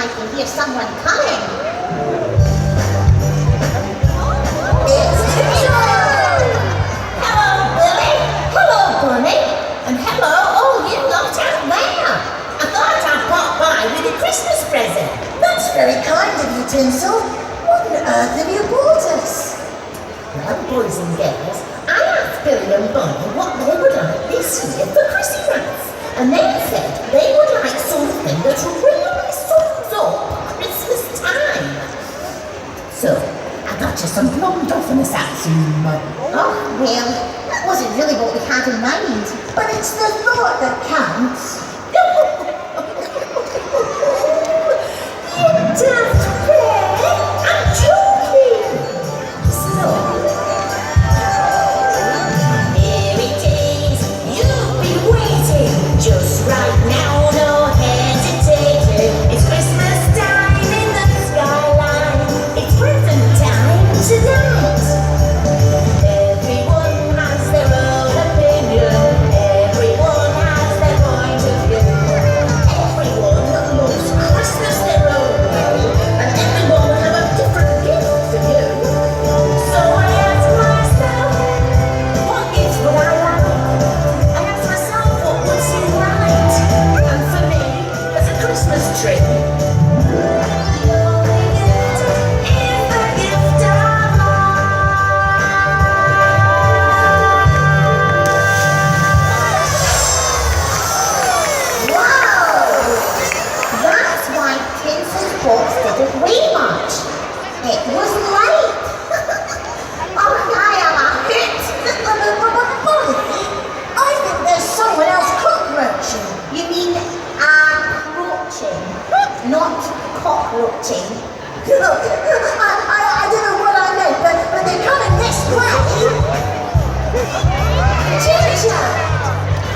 I can hear someone coming. It's Tinsel! Hello, Billy. Hello, Bunny. And hello, all you lot out there. I thought I'd pop by with a Christmas present. That's very kind of you, Tinsel. What on earth have you brought us? Well, boys and girls, I asked Billy and Bunny what they would like this year for Christmas. And they said they would like something that really sums up Christmas time. So, I got you some plum duff and a satsuma. Oh, well, that wasn't really what we had in mind. But it's the thought that counts. You daft bear! I'm joking! So, here it is. You've been waiting just right now, no hesitating. It's Christmas time in the skyline. It's present time tonight. Everyone has their own opinion. Everyone has their point of view. Everyone loves Christmas their own way, and everyone will have a different gift for you. So I asked myself, what gifts would I like? I asked myself what would seem right. And for me, as a Christmas tree, the only gift is the gift of Wow! That's why Tinsel's box didn't weigh much. It was light. Oh, I am a hit. I think there's someone else cockroaching. You mean roaching, not cockroaching. I don't know what I meant, but they're coming this way. Ginger!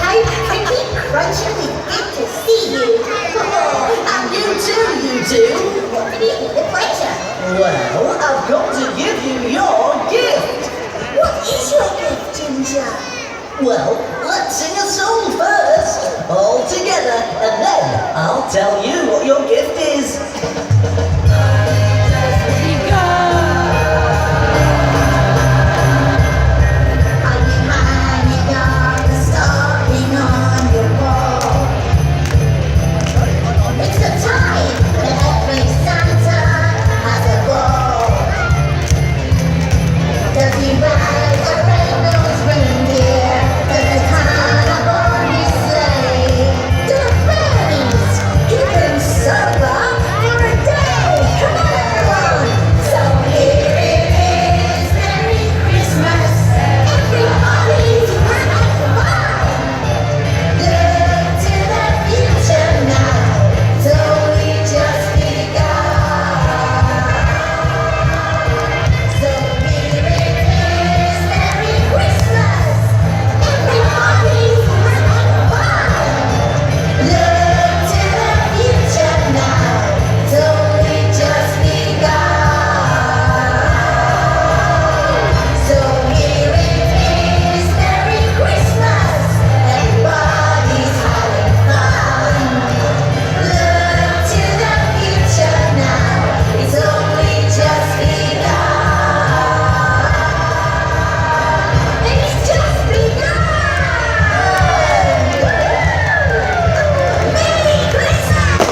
How pretty, crunchily good to see you. Oh, and you too. What did it with pleasure? Well, I've got to give you your gift. What is your gift, Ginger? Well, let's sing a song first, all together, and then I'll tell you what your gift is. Are you hanging on the stocking on your wall? It's the time that every Santa has a ball. Does he ride a red-nosed reindeer? Does the carnival he sleigh? Do the fairies keep him sober for a day? Come on, everyone! So here it is, Merry Christmas. Everybody's having fun. Look to the future now. It's only just begun. So here it is, Merry Christmas. Everybody's having fun. Look to the future now. It's only just begun. So here it is, Merry Christmas. Everybody's having fun. Look to the future now. It's only just begun. It's just begun. Merry Christmas.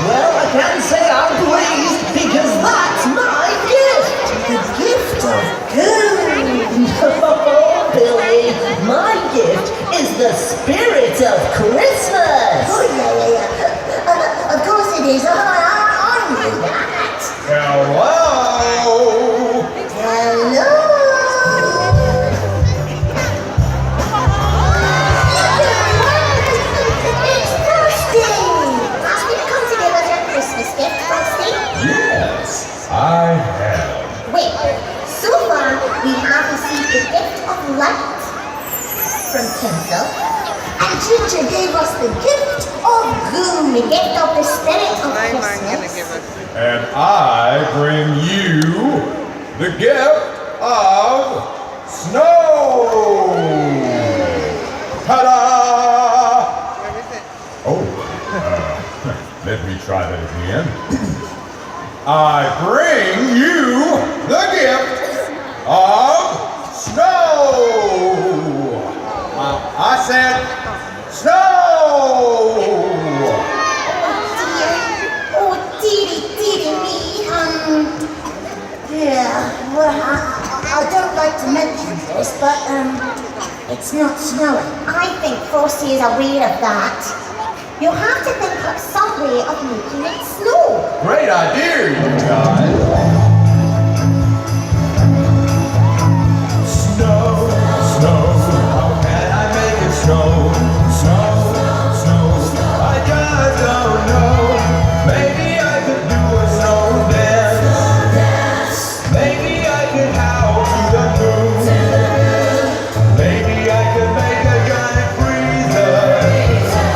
Well, I can say I'm pleased because that's my gift. The gift of good. Oh, Billy, my gift is the spirit of Christmas. Oh, yeah. Of course it is. I knew that. Hello! Hello. Look, everyone. It's Frosty. Ask me to come to give us your Christmas gift, Frosty. Yes, I have. Wait, so far we have received the gift of light from Tinsel, And Ginger gave us the gift of the goo. gift of the spirit of I'm Christmas. gonna give it. And I bring you the gift of snow. Ta-da! Oh, let me try that again. I bring you the gift of snow. I said snow. Oh, dearie me. Yeah, well, I don't like to mention this, but, it's not snowing. I think Frosty is aware of that. You'll have to think up some way of making it snow. Great idea, you guys. Snow, snow, how can I make it snow? Snow, snow, I just don't know. Maybe I could do a snow dance. Maybe I could howl to the moon. Maybe I could make a giant freezer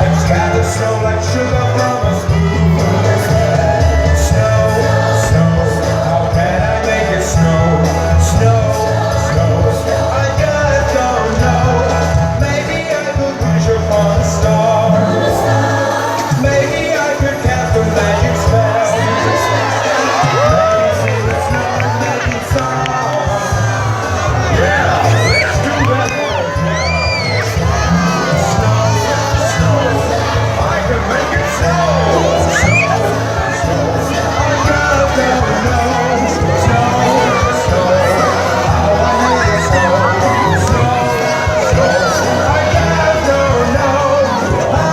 and scatter snow like sugar from a spoon. Snow, snow, how can I make it snow? Snow, snow, I just don't know. Maybe I could wish upon a star. Maybe I could cast a magic spell. Maybe sing a snow magic song. Yeah, let's do that one now. Snow, snow, I can make it snow. Snow, snow, I just don't know. Snow, snow, how I make it snow. Snow, snow, I just don't know. I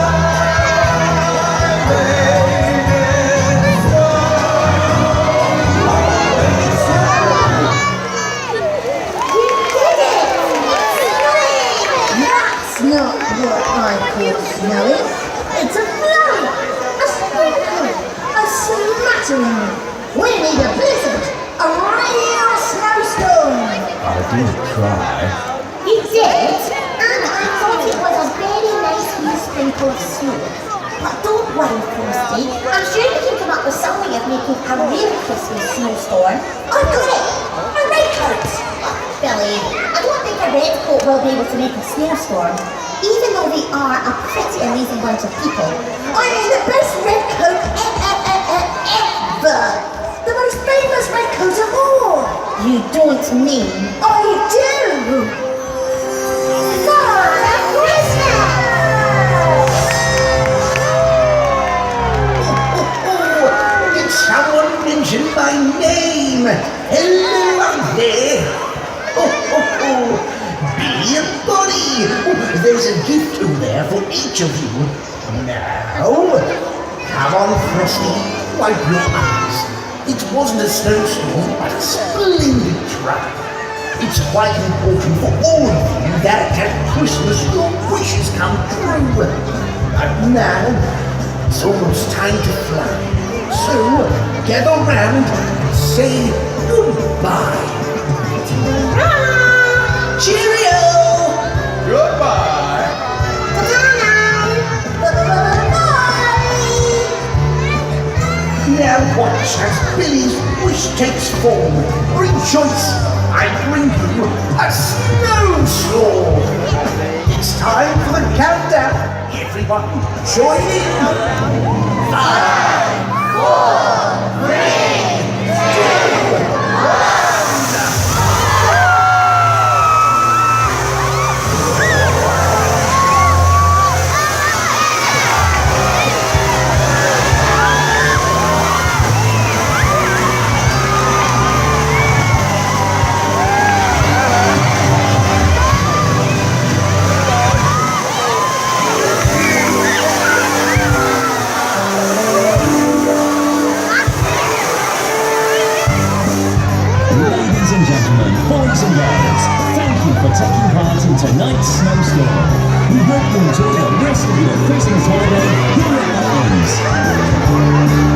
made it snow. You did it! That's not what I call snowing. It's a flurry, a sprinkle, a smattering. We need a blizzard, a real snowstorm. I did try. You did? And I thought it was a very nice wee sprinkle of snow. But don't worry, Frosty. I'm sure we can come up with some way of making a real Christmas snowstorm. I've got it! A raincoat! Billy, I don't think a raincoat will be able to make a snowstorm, even though we are a pretty amazing bunch of people. I mean, the best raincoat ever! The most famous raincoat of all! You don't mean? I do! Father Christmas! Did someone mention my name? Hello out there. Billy and Bonnie. There's a gift over there for each of you. Now, come on, Frosty, wipe your eyes. It wasn't a snowstorm, but a splendid try. It's quite important for all of you that at Christmas your wishes come true. But now, it's almost time to fly. So, gather round and say goodbye. Cheerio! Goodbye. Now watch as Billy's wish takes form. Rejoice! I bring you a snowstorm. It's time for the countdown. Everyone, join in. 5, 4, 3, 2, 1. Boys and girls, thank you for taking part in tonight's snowstorm. We hope you enjoy the rest of your Christmas holiday here at Butlins.